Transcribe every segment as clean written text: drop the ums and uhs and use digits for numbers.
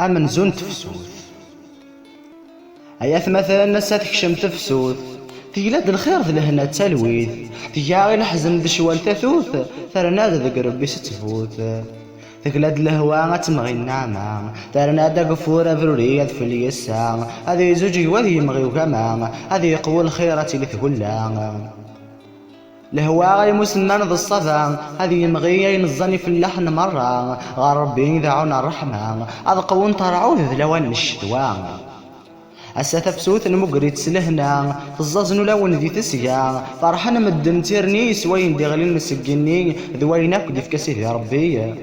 أمنزون تفسوث أياث مثلا نسا تكشم تفسوث تيلاد الخير ذ لهنا تلويث تياغي الحزن ذ شوال تثوث ثرناد ذق ربي ستفوث تقلد الهوا تمغي النعمة ترناد قفورة برورية في اليسا هذي زوجي وذي يمغي وكما هذي قوى الخيرة لثهلا الهوا يمسنان ذا الصفا هذي يمغي ينزني في اللحن مرة غار ربي ذاعونا الرحمة هذا قوون طرعوذ ذ لوان الشتوى أسا تفسوث المقري تسلهنا تزازنو لون ذي تسيا فرحنا مدن تيرني سوين دي غلين مسقيني ذويناك دي فكاسي ذي ربي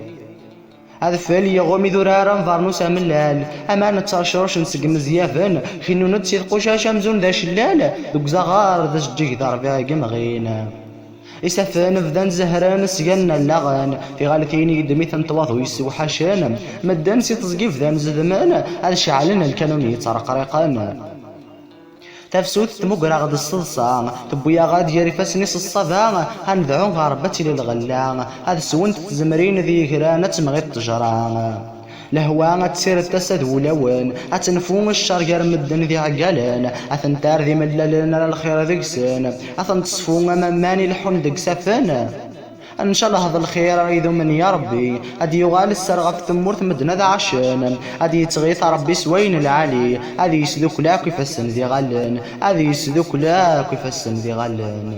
هذا فالي غومي ذرارا فارنوس ملال أمانة تاشروش نسق مزيافن خينو نتسيد قشاشا مزون ذا شلال دوك زغار ذا شجيك ضربها قمغين إسافن فدان زهران سجن اللغن في غالتين يدمي ثنتواض ويسو حاشان مدان سي تزقيف ذان زدمان هذا شعلنا الكانون يترقرقان تفسوت تمقرا غد الصلصة تبويا غاد يري فاسنيس الصفا هندعون غربتي للغلا هذا سونت تزمرين ذي كرانة تمغي التجران لهوا تسير التسد ولوان أتنفوم الشرقر مدن ذي عقالان أثنتار ذي ملالين الخير ذي قسان أثن تصفوم مماني لحون ذي قسافان ان شاء الله هذا الخير يذو من يا ربي هادي يغال السرغة ثمورت مدنا ذا عشان هادي يتغيث ربي سوين العالي هادي يسذوك لا كيف السن ذي غلن هادي يسذوك لا كيف السن ذي غلن